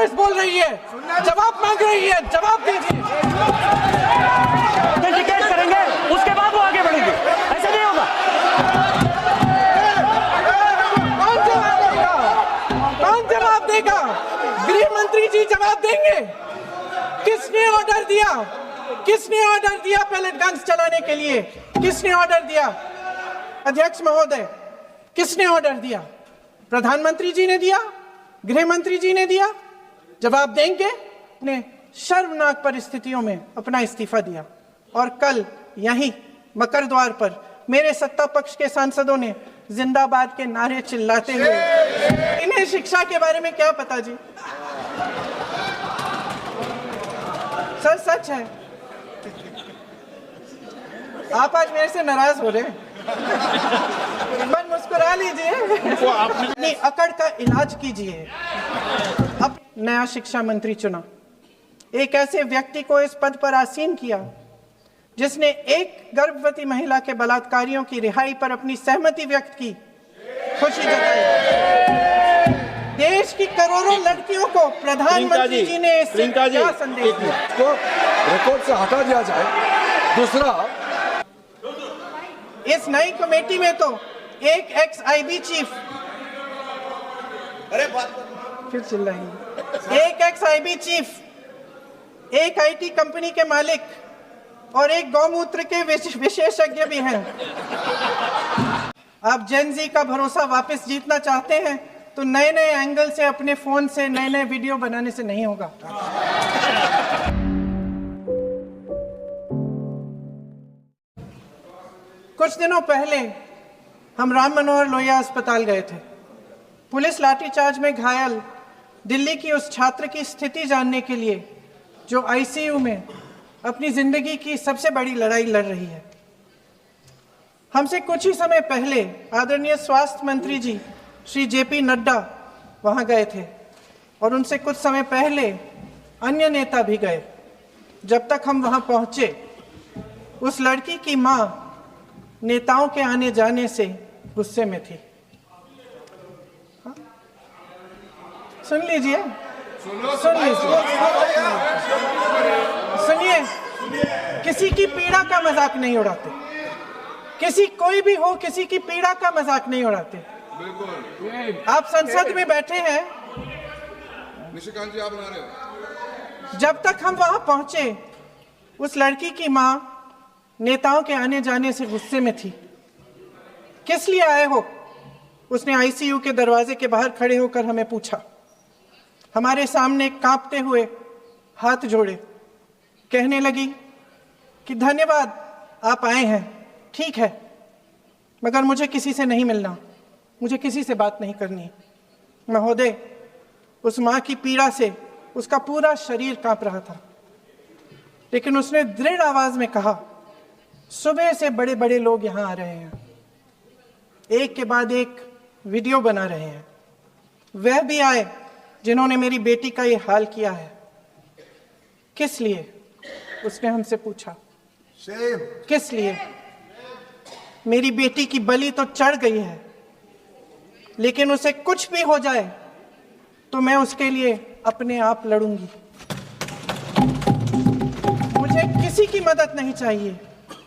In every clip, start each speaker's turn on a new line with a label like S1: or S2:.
S1: कांग्रेस बोल रही है, जवाब मांग रही है, जवाब दीजिए।
S2: इंडिकेट करेंगे, उसके बाद वो आगे बढ़ेंगे, ऐसा नहीं होगा।
S1: कौन जवाब देगा? गृह मंत्री जी जवाब देंगे। किसने ऑर्डर दिया? किसने ऑर्डर दिया पैलेट गन्स चलाने के लिए? किसने ऑर्डर दिया? अध्यक्ष महोदय, किसने ऑर्डर दिया? प्रधानमंत्री जी ने दिया? गृह मंत्री जी ने दिया? जवाब देंगे। ने शर्मनाक परिस्थितियों में अपना इस्तीफा दिया और कल यहीं मकर द्वार पर मेरे सत्ता पक्ष के सांसदों ने जिंदाबाद के नारे चिल्लाते हुए। इन्हें शिक्षा के बारे में क्या पता जी? सर सच है, आप आज मेरे से नाराज हो रहे हैं। मन मुस्कुरा लीजिए, अपनी अकड़ का इलाज कीजिए। अब नया शिक्षा मंत्री चुना, एक ऐसे व्यक्ति को इस पद पर आसीन किया जिसने एक गर्भवती महिला के बलात्कारियों की रिहाई पर अपनी सहमति व्यक्त की, खुशी जताई। देश की करोड़ों लड़कियों को प्रधानमंत्री जी ने क्या संदेश दिया?
S3: इसको रिकॉर्ड से हटा दिया जाए। दूसरा,
S1: इस नई कमेटी में तो एक एक्स-आईबी चीफ, अरे फिर चिल्लाएंगे, एक एक्स-आईबी चीफ, एक आईटी कंपनी के मालिक और एक गौमूत्र के विशेषज्ञ भी हैं। आप जेन जी का भरोसा वापस जीतना चाहते हैं तो नए नए एंगल से अपने फोन से नए नए वीडियो बनाने से नहीं होगा। कुछ दिनों पहले हम राम मनोहर लोहिया अस्पताल गए थे। पुलिस लाठीचार्ज में घायल दिल्ली की उस छात्र की स्थिति जानने के लिए जो आईसीयू में अपनी जिंदगी की सबसे बड़ी लड़ाई लड़ रही है। हमसे कुछ ही समय पहले आदरणीय स्वास्थ्य मंत्री जी श्री जेपी नड्डा वहां गए थे और उनसे कुछ समय पहले अन्य नेता भी गए। जब तक हम वहां पहुंचे, उस लड़की की मां नेताओं के आने जाने से गुस्से में थी। हाँ? सुन लीजिए, सुनिए, किसी की पीड़ा का मजाक नहीं उड़ाते, किसी कोई भी हो किसी की पीड़ा का मजाक नहीं उड़ाते। आप संसद में बैठे हैं, निशिकांत जी आप बना रहे हो। जब तक हम वहां पहुंचे, उस लड़की की मां नेताओं के आने जाने से गुस्से में थी। किस लिए आए हो? उसने आईसीयू के दरवाजे के बाहर खड़े होकर हमें पूछा। हमारे सामने कांपते हुए हाथ जोड़े कहने लगी कि धन्यवाद आप आए हैं, ठीक है, मगर मुझे किसी से नहीं मिलना, मुझे किसी से बात नहीं करनी। महोदय, उस मां की पीड़ा से उसका पूरा शरीर कांप रहा था, लेकिन उसने दृढ़ आवाज में कहा, सुबह से बड़े बड़े लोग यहां आ रहे हैं, एक के बाद एक वीडियो बना रहे हैं, वह भी आए जिन्होंने मेरी बेटी का ये हाल किया है। किस लिए? उसने हमसे पूछा। किस लिए? मेरी बेटी की बलि तो चढ़ गई है, लेकिन उसे कुछ भी हो जाए तो मैं उसके लिए अपने आप लड़ूंगी। मुझे किसी की मदद नहीं चाहिए,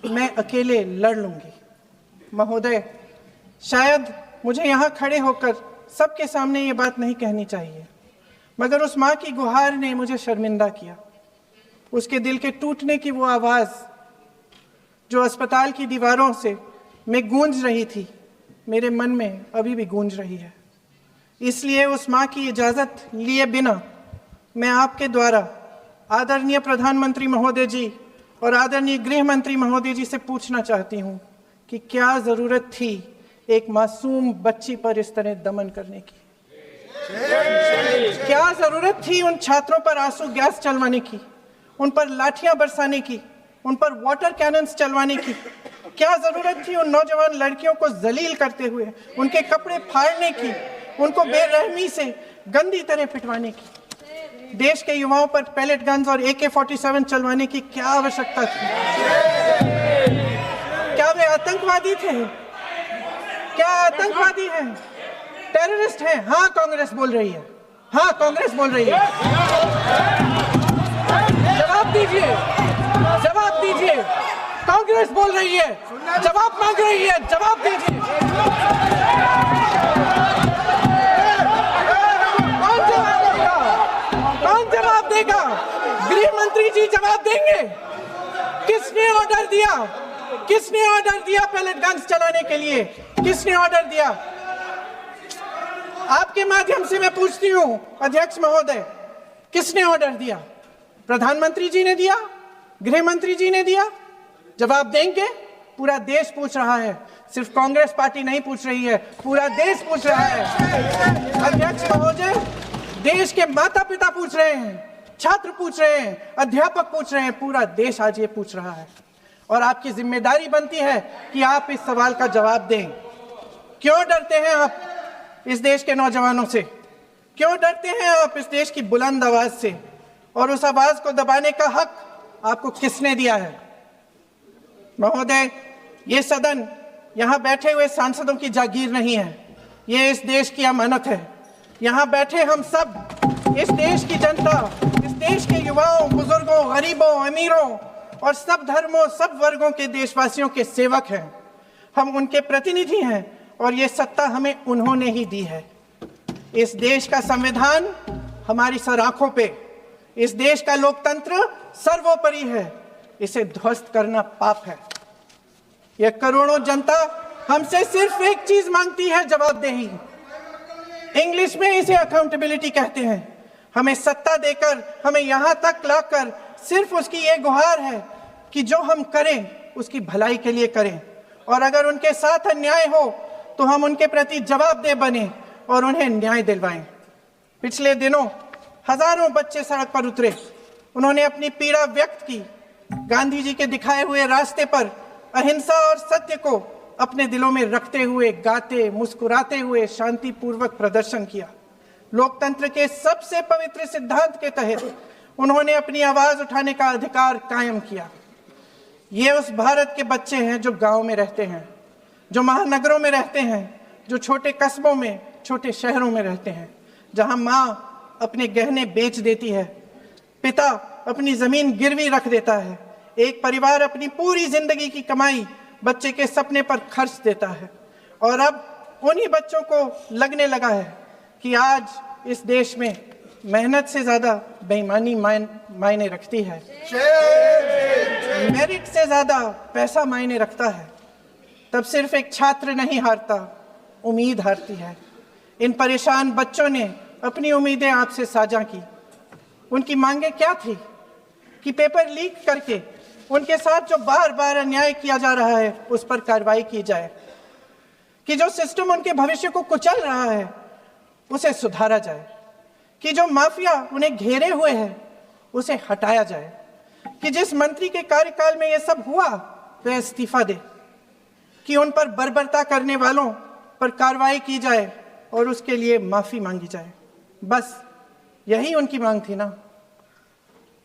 S1: मैं अकेले लड़ लूंगी। महोदय, शायद मुझे यहाँ खड़े होकर सबके सामने ये बात नहीं कहनी चाहिए, मगर उस माँ की गुहार ने मुझे शर्मिंदा किया। उसके दिल के टूटने की वो आवाज़ जो अस्पताल की दीवारों से में गूंज रही थी, मेरे मन में अभी भी गूंज रही है। इसलिए उस माँ की इजाज़त लिए बिना मैं आपके द्वारा आदरणीय प्रधानमंत्री महोदय जी और आदरणीय गृह मंत्री महोदय जी से पूछना चाहती हूँ कि क्या ज़रूरत थी एक मासूम बच्ची पर इस तरह दमन करने की? क्या ज़रूरत थी उन छात्रों पर आंसू गैस चलवाने की, उन पर लाठियां बरसाने की, उन पर वाटर कैनन्स चलवाने की? क्या ज़रूरत थी उन नौजवान लड़कियों को जलील करते हुए उनके कपड़े फाड़ने की, उनको बेरहमी से गंदी तरह पिटवाने की? देश के युवाओं पर पैलेट गन्स और AK-47 चलवाने की क्या आवश्यकता थी? क्या वे आतंकवादी थे? क्या आतंकवादी हैं? टेररिस्ट हैं? हाँ, कांग्रेस बोल रही है, हाँ, कांग्रेस बोल रही है। जवाब दीजिए, जवाब दीजिए। कांग्रेस बोल रही है, जवाब मांग रही है, जवाब दीजिए। कौन जवाब देगा? कौन जवाब देगा? गृह मंत्री जी जवाब देंगे। किसने ऑर्डर दिया? किसने ऑर्डर दिया पैलेट गन्स चलाने के लिए? किसने ऑर्डर दिया? आपके माध्यम से मैं पूछती हूं अध्यक्ष महोदय, किसने ऑर्डर दिया? प्रधानमंत्री जी ने दिया? गृह मंत्री जी ने दिया? जवाब देंगे? पूरा देश पूछ रहा है, सिर्फ कांग्रेस पार्टी नहीं पूछ रही है, पूरा देश पूछ रहा है। अध्यक्ष महोदय, देश के माता पिता पूछ रहे हैं, छात्र पूछ रहे हैं, अध्यापक पूछ रहे हैं, पूरा देश आज ये पूछ रहा है। और आपकी जिम्मेदारी बनती है कि आप इस सवाल का जवाब दें। क्यों डरते हैं आप इस देश के नौजवानों से? क्यों डरते हैं आप इस देश की बुलंद आवाज से? और उस आवाज को दबाने का हक आपको किसने दिया है? महोदय, ये सदन यहाँ बैठे हुए सांसदों की जागीर नहीं है, ये इस देश की अमानत है। यहाँ बैठे हम सब इस देश की जनता, इस देश के युवाओं, बुजुर्गों, गरीबों, अमीरों और सब धर्मों, सब वर्गों के देशवासियों के सेवक हैं। हम उनके प्रतिनिधि हैं और ये सत्ता हमें उन्होंने ही दी है। इस देश का संविधान हमारी सर आंखों पे, इस देश का लोकतंत्र सर्वोपरि है, इसे ध्वस्त करना पाप है। यह करोड़ों जनता हमसे सिर्फ एक चीज मांगती है, जवाबदेही। इंग्लिश में इसे अकाउंटेबिलिटी कहते हैं। हमें सत्ता देकर, हमें यहां तक लाकर सिर्फ उसकी ये गुहार है कि जो हम करें उसकी भलाई के लिए करें, और अगर उनके साथ अन्याय हो तो हम उनके प्रति जवाबदेह बने और उन्हें न्याय दिलवाएं। पिछले दिनों हजारों बच्चे सड़क पर उतरे, उन्होंने अपनी पीड़ा व्यक्त की, गांधी जी के दिखाए हुए रास्ते पर अहिंसा और सत्य को अपने दिलों में रखते हुए, गाते, मुस्कुराते हुए शांतिपूर्वक प्रदर्शन किया। लोकतंत्र के सबसे पवित्र सिद्धांत के तहत उन्होंने अपनी आवाज उठाने का अधिकार कायम किया। ये उस भारत के बच्चे हैं जो गांव में रहते हैं, जो महानगरों में रहते हैं, जो छोटे कस्बों में, छोटे शहरों में रहते हैं, जहां माँ अपने गहने बेच देती है, पिता अपनी जमीन गिरवी रख देता है, एक परिवार अपनी पूरी जिंदगी की कमाई बच्चे के सपने पर खर्च देता है। और अब उन्हीं बच्चों को लगने लगा है कि आज इस देश में मेहनत से ज्यादा बेईमानी मायने रखती है, मेरिट से ज्यादा पैसा मायने रखता है। तब सिर्फ एक छात्र नहीं हारता, उम्मीद हारती है। इन परेशान बच्चों ने अपनी उम्मीदें आपसे साझा की। उनकी मांगे क्या थी? कि पेपर लीक करके उनके साथ जो बार बार अन्याय किया जा रहा है उस पर कार्रवाई की जाए, कि जो सिस्टम उनके भविष्य को कुचल रहा है उसे सुधारा जाए, कि जो माफिया उन्हें घेरे हुए है उसे हटाया जाए, कि जिस मंत्री के कार्यकाल में यह सब हुआ वह इस्तीफा दे, कि उन पर बर्बरता करने वालों पर कार्रवाई की जाए और उसके लिए माफी मांगी जाए। बस यही उनकी मांग थी ना,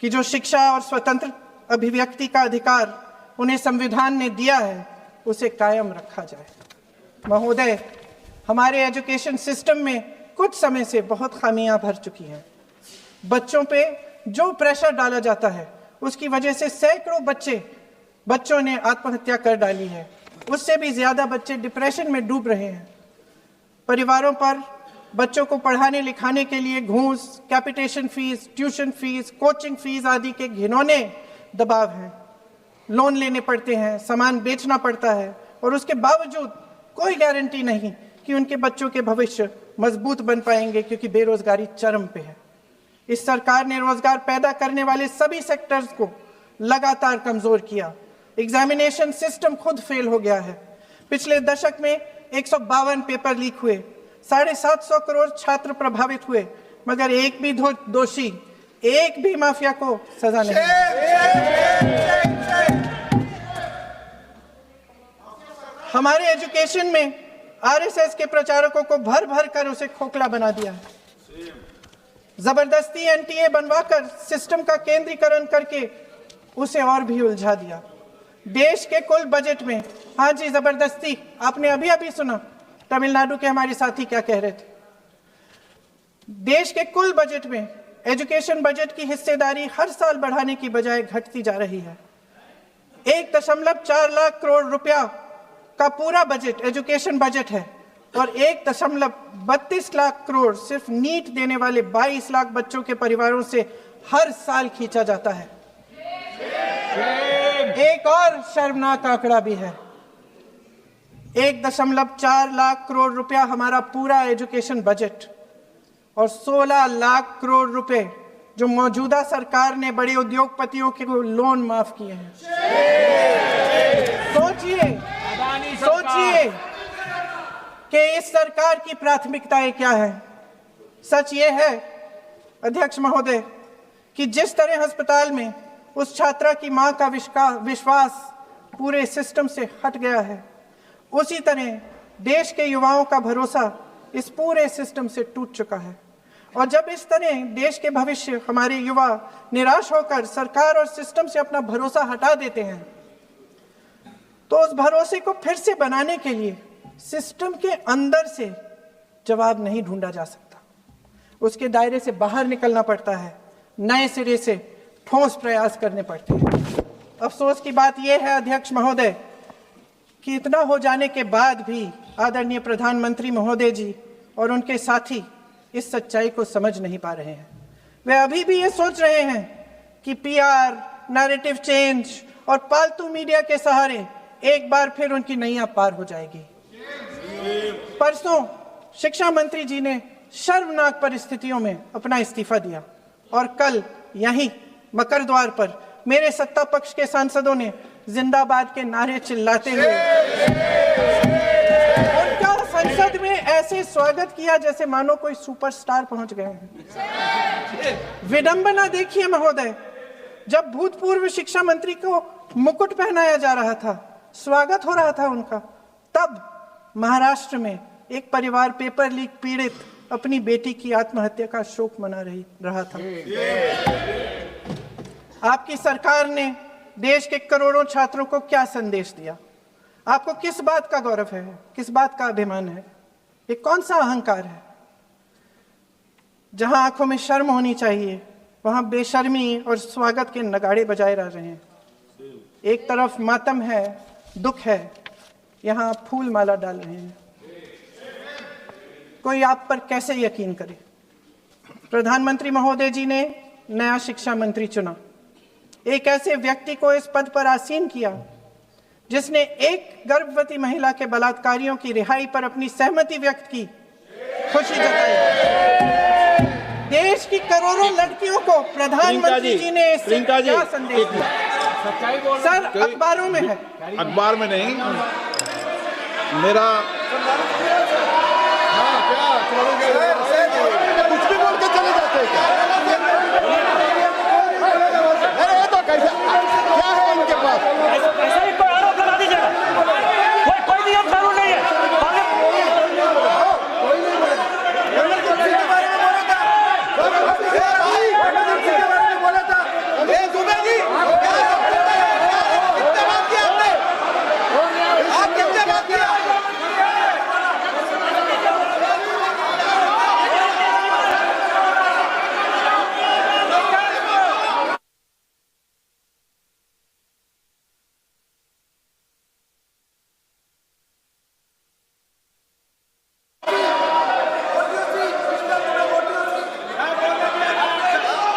S1: कि जो शिक्षा और स्वतंत्र अभिव्यक्ति का अधिकार उन्हें संविधान ने दिया है उसे कायम रखा जाए। महोदय, हमारे एजुकेशन सिस्टम में कुछ समय से बहुत खामियां भर चुकी हैं। बच्चों पे जो प्रेशर डाला जाता है उसकी वजह से सैकड़ों बच्चों ने आत्महत्या कर डाली है, उससे भी ज्यादा बच्चे डिप्रेशन में डूब रहे हैं। परिवारों पर बच्चों को पढ़ाने लिखाने के लिए घूस, capitation fees, tuition fees, coaching fees आदि के घिनौने दबाव हैं। लोन लेने पड़ते हैं, सामान बेचना पड़ता है और उसके बावजूद कोई गारंटी नहीं कि उनके बच्चों के भविष्य मजबूत बन पाएंगे, क्योंकि बेरोजगारी चरम पे है। इस सरकार ने रोजगार पैदा करने वाले सभी सेक्टर्स को लगातार कमजोर किया। एग्जामिनेशन सिस्टम खुद फेल हो गया है। पिछले दशक में 152 पेपर लीक हुए, 750 करोड़ छात्र प्रभावित हुए, मगर एक भी दोषी, एक भी माफिया को सजा नहीं। हमारे एजुकेशन में आरएसएस के प्रचारकों को भर भर कर उसे खोखला बना दिया है। जबरदस्ती एनटीए बनवाकर सिस्टम का केंद्रीकरण करके उसे और भी उलझा दिया। देश के कुल बजट में, हाँ जी जबरदस्ती, आपने अभी अभी सुना तमिलनाडु के हमारे साथी क्या कह रहे थे। देश के कुल बजट में एजुकेशन बजट की हिस्सेदारी हर साल बढ़ाने की बजाय घटती जा रही है। 1.4 लाख करोड़ रुपया का पूरा बजट एजुकेशन बजट है और 1.32 लाख करोड़ सिर्फ नीट देने वाले 22 लाख बच्चों के परिवारों से हर साल खींचा जाता है। एक और शर्मनाक आंकड़ा भी है। 1.4 लाख करोड़ रुपया हमारा पूरा एजुकेशन बजट और 16 लाख करोड़ रुपए जो मौजूदा सरकार ने बड़े उद्योगपतियों के लोन माफ किए हैं। सोचिए कि इस सरकार की प्राथमिकताएं क्या है। सच ये है अध्यक्ष महोदय कि जिस तरह अस्पताल में उस छात्रा की मां का विश्वास पूरे सिस्टम से हट गया है, उसी तरह देश के युवाओं का भरोसा इस पूरे सिस्टम से टूट चुका है। और जब इस तरह देश के भविष्य हमारे युवा निराश होकर सरकार और सिस्टम से अपना भरोसा हटा देते हैं, तो उस भरोसे को फिर से बनाने के लिए सिस्टम के अंदर से जवाब नहीं ढूंढा जा सकता, उसके दायरे से बाहर निकलना पड़ता है, नए सिरे से ठोस प्रयास करने पड़ते हैं। अफसोस की बात यह है अध्यक्ष महोदय कि इतना हो जाने के बाद भी आदरणीय प्रधानमंत्री महोदय जी और उनके साथी इस सच्चाई को समझ नहीं पा रहे हैं। वे अभी भी ये सोच रहे हैं कि पीआर, नैरेटिव चेंज और पालतू मीडिया के सहारे एक बार फिर उनकी नैया पार हो जाएगी। परसों शिक्षा मंत्री जी ने शर्मनाक परिस्थितियों में अपना इस्तीफा दिया और कल यहीं मकर द्वार पर मेरे सत्ता पक्ष के सांसदों ने जिंदाबाद के नारे चिल्लाते हुए उनका संसद में ऐसे स्वागत किया जैसे मानो कोई सुपरस्टार पहुंच गए हैं। विडंबना देखिए महोदय, जब भूतपूर्व शिक्षा मंत्री को मुकुट पहनाया जा रहा था, स्वागत हो रहा था उनका, तब महाराष्ट्र में एक परिवार पेपर लीक पीड़ित अपनी बेटी की आत्महत्या का शोक मना रहा था। आपकी सरकार ने देश के करोड़ों छात्रों को क्या संदेश दिया? आपको किस बात का गौरव है, किस बात का अभिमान है? ये कौन सा अहंकार है? जहां आंखों में शर्म होनी चाहिए वहां बेशर्मी और स्वागत के नगाड़े बजाए रह रहे हैं। एक तरफ मातम है, दुख है, यहां फूल माला डाल रहे हैं। कोई आप पर कैसे यकीन करे? प्रधानमंत्री महोदय जी ने नया शिक्षा मंत्री चुना, एक ऐसे व्यक्ति को इस पद पर आसीन किया जिसने एक गर्भवती महिला के बलात्कारियों की रिहाई पर अपनी सहमति व्यक्त की, खुशी जताई। देश की करोड़ों लड़कियों को प्रधानमंत्री जी ने इससे क्या संदेश दिया? सर, अखबारों में है।
S4: अखबार में नहीं, मेरा कुछ भी बोल के चले जाते हैं क्या? अरे तो कैसे, क्या है इनके पास?
S2: ऐसा ही कोई आरोप लगा दीजिएगा। कोई नियम कानून नहीं है।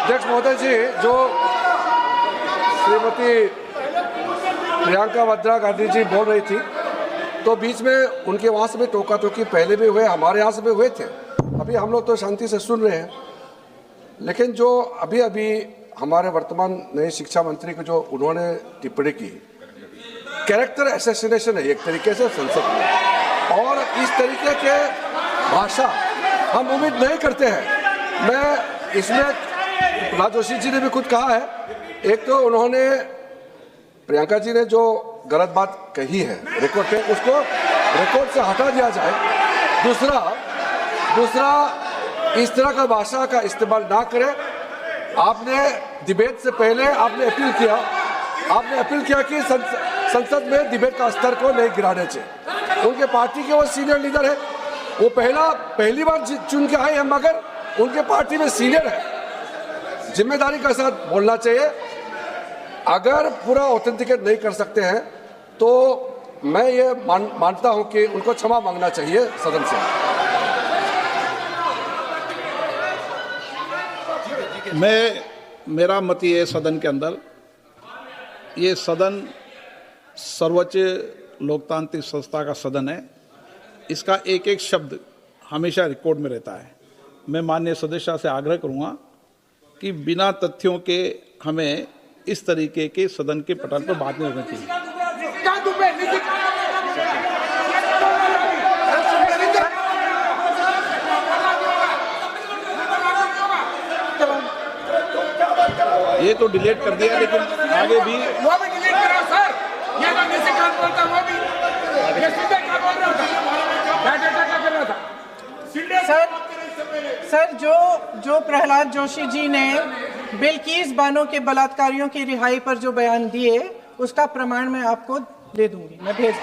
S3: अध्यक्ष महोदय जी, जो श्रीमती प्रियंका वाड्रा गांधी जी बोल रही थी, तो बीच में उनके वहाँ से भी टोका टोकी पहले भी हुए, हमारे यहाँ से भी हुए थे। अभी हम लोग तो शांति से सुन रहे हैं, लेकिन जो अभी अभी हमारे वर्तमान नए शिक्षा मंत्री को जो उन्होंने टिप्पणी की, कैरेक्टर असैसिनेशन है एक तरीके से संसद में, और इस तरीके के भाषा हम उम्मीद नहीं करते हैं। मैं इसमें प्रहलाद जोशी जी ने भी खुद कहा है, एक तो उन्होंने प्रियंका जी ने जो गलत बात कही है रिकॉर्ड पे, उसको रिकॉर्ड से हटा दिया जाए। दूसरा इस तरह का भाषा का इस्तेमाल ना करें। आपने डिबेट से पहले आपने अपील किया कि संसद में डिबेट का स्तर को नहीं गिराने चाहिए। उनके पार्टी के वो सीनियर लीडर है, वो पहली बार चुन के आए हैं, मगर उनके पार्टी में सीनियर है, जिम्मेदारी के साथ बोलना चाहिए। अगर पूरा ऑथेंटिकेट नहीं कर सकते हैं तो मैं ये मानता हूं कि उनको क्षमा मांगना चाहिए सदन से।
S5: मेरा मत ये सदन के अंदर, ये सदन सर्वोच्च लोकतांत्रिक संस्था का सदन है, इसका एक एक शब्द हमेशा रिकॉर्ड में रहता है। मैं माननीय सदस्य से आग्रह करूंगा कि बिना तथ्यों के हमें इस तरीके के सदन के पटल पर बात नहीं करनी चाहिए। ये तो डिलीट कर दिया, लेकिन आगे भी
S6: वो भी डिलीट करो सर। ये जो निशिकांत बोलता वो भी ये सीधे क्या बोल रहा था, क्या कर रहा था
S1: सर जो प्रहलाद जोशी जी ने बिल्किस बानो के बलात्कारियों की रिहाई पर जो बयान दिए, उसका प्रमाण मैं आपको दे दूंगी, मैं भेज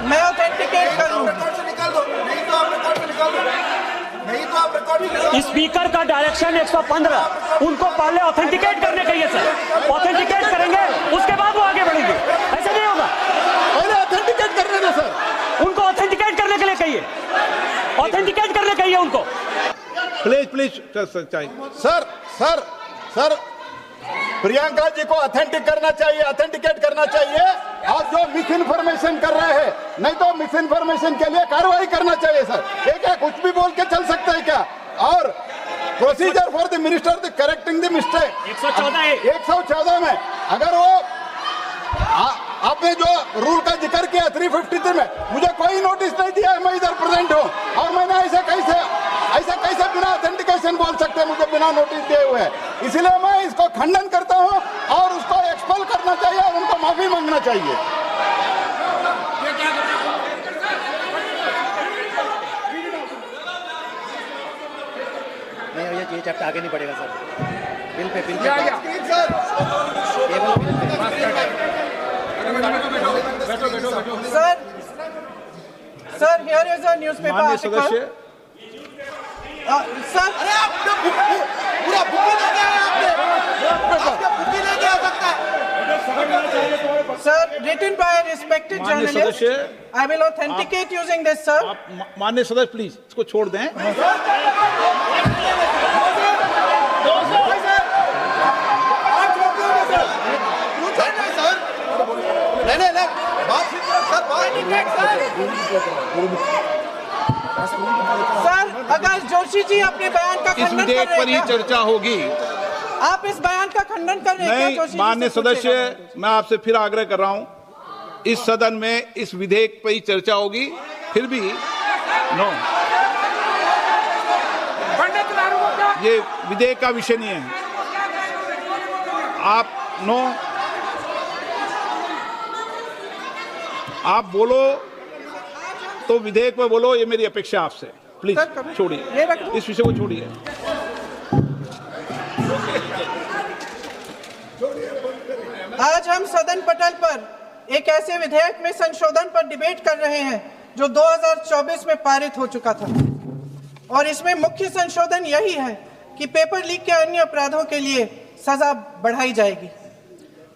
S1: मैं ऑथेंटिकेट कर लूंगा।
S2: स्पीकर का डायरेक्शन 115, उनको पहले ऑथेंटिकेट करने कहिए सर। ऑथेंटिकेट करेंगे उसके बाद वो आगे बढ़ेंगे, ऐसे नहीं होगा।
S4: पहले ऑथेंटिकेट करने दो सर,
S2: उनको ऑथेंटिकेट करने के लिए कहिए, ऑथेंटिकेट करने कहिए उनको।
S5: प्लीज
S4: सर प्रियंका जी को ऑथेंटिक करना चाहिए, ऑथेंटिकेट करना चाहिए, और जो मिस इन्फॉर्मेशन कर रहे हैं, नहीं तो मिस इन्फॉर्मेशन के लिए कार्रवाई करना चाहिए सर। ये क्या कुछ भी बोल के चल सकता है क्या? और procedure for the minister the correcting the mistake 114 में अगर वो आपने जो रूल का जिक्र किया 353 में, मुझे कोई नोटिस नहीं दिया है, मैं इधर प्रेजेंट हूँ, और मैंने ऐसे कैसे बिना ऑथेंटिकेशन बोल सकते हैं, मुझे बिना नोटिस दिए हुए। इसलिए मैं इसको खंडन करता हूँ और उसको एक्सपेल करना चाहिए और उनको माफी मांगना चाहिए।
S7: नहीं, ये चैप्टर आगे नहीं बढ़ेगा sir. Bill pay
S1: sir here is a newspaper article. Sir
S4: पूरा बुक ले गया आपने, बुक ले गया सकता है
S1: sir, written by a respected journalist, I will authenticate using this sir।
S5: माननीय सदस्य प्लीज इसको छोड़ दें।
S1: सर, अगर जोशी जी अपने बयान का
S5: इस
S1: खंडन कर
S5: विधेयक
S1: रहे
S5: पर ही
S1: हैं,
S5: चर्चा होगी।
S1: आप इस बयान का खंडन कर रहे हैं क्या? जोशी जी
S5: माननीय
S1: से पूछेगा।
S5: सदस्य, मैं आपसे फिर आग्रह कर रहा हूं, इस सदन में इस विधेयक पर ही चर्चा होगी, फिर भी नो, ये विधेयक का विषय नहीं है। आप नो, आप बोलो तो विधेयक पर बोलो, ये मेरी अपेक्षा आपसे। प्लीज छोड़िए, इस विषय को छोड़िए।
S1: आज हम सदन पटल पर एक ऐसे विधेयक में संशोधन पर डिबेट कर रहे हैं जो 2024 में पारित हो चुका था, और इसमें मुख्य संशोधन यही है कि पेपर लीक के अन्य अपराधों के लिए सजा बढ़ाई जाएगी।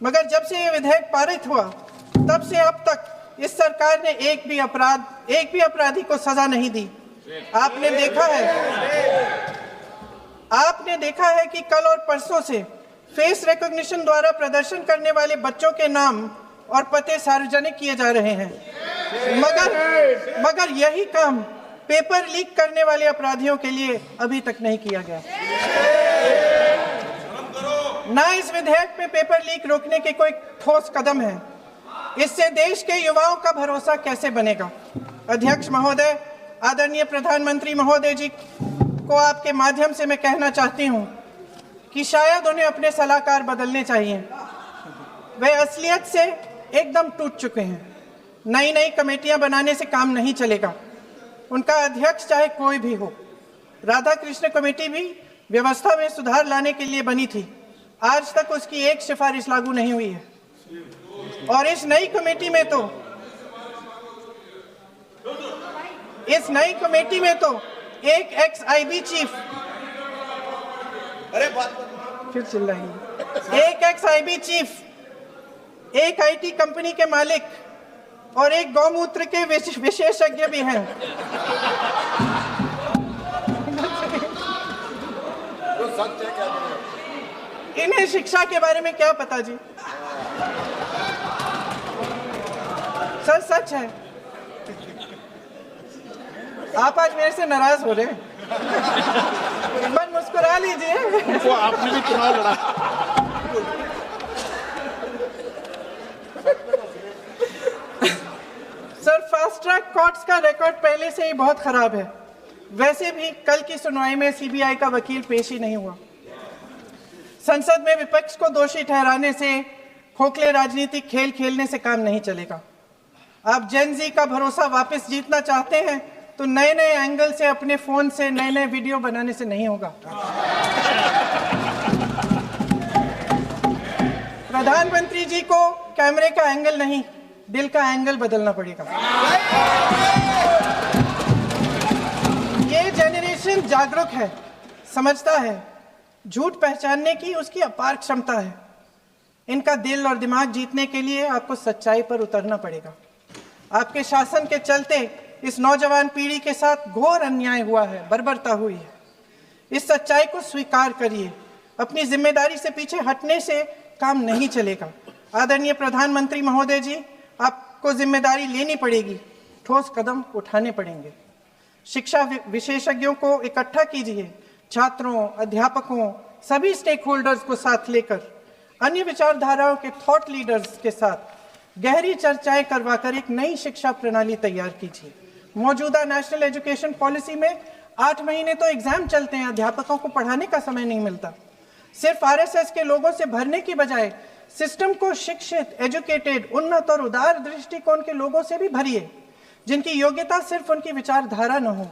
S1: मगर जब से ये विधेयक पारित हुआ, तब से अब तक इस सरकार ने एक भी अपराधी को सजा नहीं दी। आपने देखा है कि कल और परसों से फेस रिकॉग्निशन द्वारा प्रदर्शन करने वाले बच्चों के नाम और पते सार्वजनिक किए जा रहे हैं, मगर यही काम पेपर लीक करने वाले अपराधियों के लिए अभी तक नहीं किया गया। ना इस विधेयक में पेपर लीक रोकने के कोई ठोस कदम है। इससे देश के युवाओं का भरोसा कैसे बनेगा? अध्यक्ष महोदय, आदरणीय प्रधानमंत्री महोदय जी को आपके माध्यम से मैं कहना चाहती हूं कि शायद उन्हें अपने सलाहकार बदलने चाहिए। वे असलियत से एकदम टूट चुके हैं। नई कमेटियां बनाने से काम नहीं चलेगा। उनका अध्यक्ष चाहे कोई भी हो, राधा कृष्ण कमेटी भी व्यवस्था में सुधार लाने के लिए बनी थी। आज तक उसकी एक सिफारिश लागू नहीं हुई है, और इस नई कमेटी में तो इस नई कमेटी में तो एक एक्स आईबी चीफ, फिर चिल्लाएंगे, एक एक्स आईबी चीफ, एक आईटी कंपनी के मालिक और एक गौमूत्र के विशेषज्ञ भी हैं। इन्हें शिक्षा के बारे में क्या पता जी? सर सच है। आप आज मेरे से नाराज हो रहे हैं, बस मुस्कुरा लीजिए।
S5: वो आपने भी चुनाव लड़ा।
S1: सर, फास्ट ट्रैक कोर्ट्स का रिकॉर्ड पहले से ही बहुत खराब है। वैसे भी कल की सुनवाई में सीबीआई का वकील पेश ही नहीं हुआ। संसद में विपक्ष को दोषी ठहराने से, खोखले राजनीतिक खेल खेलने से काम नहीं चलेगा। आप जेन जी का भरोसा वापस जीतना चाहते हैं तो नए नए एंगल से अपने फोन से नए नए वीडियो बनाने से नहीं होगा। प्रधानमंत्री जी को कैमरे का एंगल नहीं, दिल का एंगल बदलना पड़ेगा। ये जनरेशन जागरूक है, समझता है, झूठ पहचानने की उसकी अपार क्षमता है। इनका दिल और दिमाग जीतने के लिए आपको सच्चाई पर उतरना पड़ेगा। आपके शासन के चलते इस नौजवान पीढ़ी के साथ घोर अन्याय हुआ है, बर्बरता हुई है। इस सच्चाई को स्वीकार करिए। अपनी जिम्मेदारी से पीछे हटने से काम नहीं चलेगा। आदरणीय प्रधानमंत्री महोदय जी, आपको जिम्मेदारी लेनी पड़ेगी, ठोस कदम उठाने पड़ेंगे। शिक्षा विशेषज्ञों को इकट्ठा कीजिए, छात्रों, अध्यापकों, सभी स्टेक होल्डर्स को साथ लेकर, अन्य विचारधाराओं के थॉट लीडर्स के साथ गहरी चर्चाएं करवाकर एक नई शिक्षा प्रणाली तैयार कीजिए। मौजूदा नेशनल एजुकेशन पॉलिसी में 8 महीने तो एग्जाम चलते हैं, अध्यापकों को पढ़ाने का समय नहीं मिलता। सिर्फ आरएसएस के लोगों से भरने की बजाय सिस्टम को शिक्षित, एजुकेटेड, उन्नत और उदार दृष्टिकोण के लोगों से भी भरिए, जिनकी योग्यता सिर्फ उनकी विचारधारा न हो।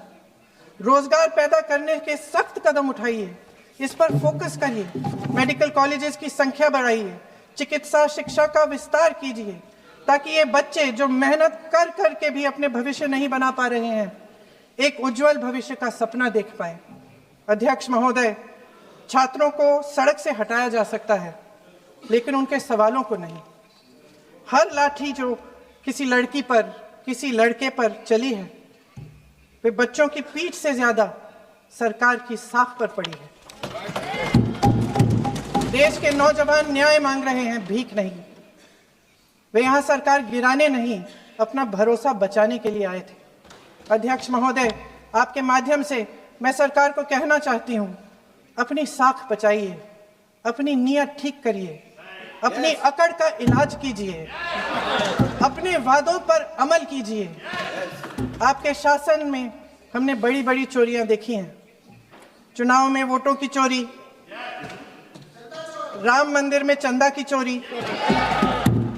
S1: रोजगार पैदा करने के सख्त कदम उठाइए, इस पर फोकस करिए। मेडिकल कॉलेजेस की संख्या बढ़ाइए, चिकित्सा शिक्षा का विस्तार कीजिए, ताकि ये बच्चे जो मेहनत कर कर के भी अपने भविष्य नहीं बना पा रहे हैं, एक उज्जवल भविष्य का सपना देख पाए। अध्यक्ष महोदय, छात्रों को सड़क से हटाया जा सकता है, लेकिन उनके सवालों को नहीं। हर लाठी जो किसी लड़की पर, किसी लड़के पर चली है, वे बच्चों की पीठ से ज्यादा सरकार की साख पर पड़ी है। देश के नौजवान न्याय मांग रहे हैं, भीख नहीं। वे यहाँ सरकार गिराने नहीं, अपना भरोसा बचाने के लिए आए थे। अध्यक्ष महोदय, आपके माध्यम से मैं सरकार को कहना चाहती हूँ, अपनी साख बचाइए, अपनी नीयत ठीक करिए, अपनी अकड़ का इलाज कीजिए, अपने वादों पर अमल कीजिए। आपके शासन में हमने बड़ी बड़ी चोरियां देखी हैं। चुनाव में वोटों की चोरी, राम मंदिर में चंदा की चोरी,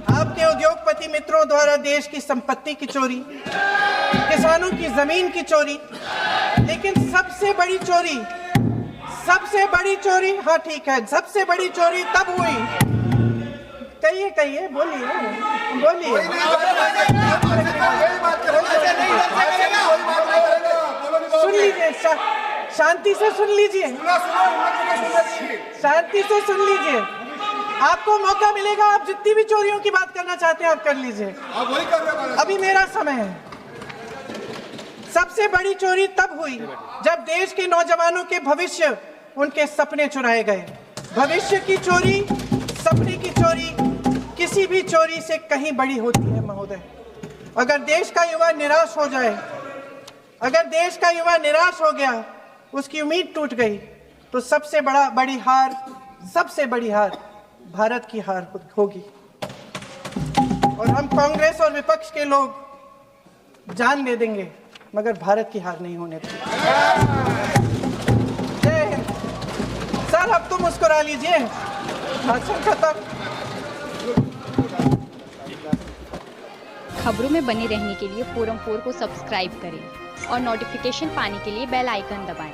S1: आपके उद्योगपति मित्रों द्वारा देश की संपत्ति की चोरी, किसानों की जमीन की चोरी, लेकिन सबसे बड़ी चोरी, हाँ ठीक है, सबसे बड़ी चोरी तब हुई। कहिए, बोलिए। सुन लीजिए, शांति से सुन लीजिए, शांति से सुन लीजिए। आपको मौका मिलेगा, आप जितनी भी चोरियों की बात करना चाहते हैं आप कर लीजिए, अभी मेरा समय है। सबसे बड़ी चोरी तब हुई जब देश के नौजवानों के भविष्य, उनके सपने चुराए गए। भविष्य की चोरी, सपने की चोरी किसी भी चोरी से कहीं बड़ी होती है महोदय। अगर देश का युवा निराश हो जाए, अगर देश का युवा निराश हो गया, उसकी उम्मीद टूट गई, तो सबसे बड़ी हार भारत की हार होगी। और हम कांग्रेस और विपक्ष के लोग जान दे देंगे, मगर भारत की हार नहीं होने देंगे। जय हिंद। सर, अब तो मुस्कुरा लीजिए, भाषण खत्म।
S8: खबरों में बने रहने के लिए फोरम 4 को सब्सक्राइब करें और नोटिफिकेशन पाने के लिए बेल आइकन दबाएं।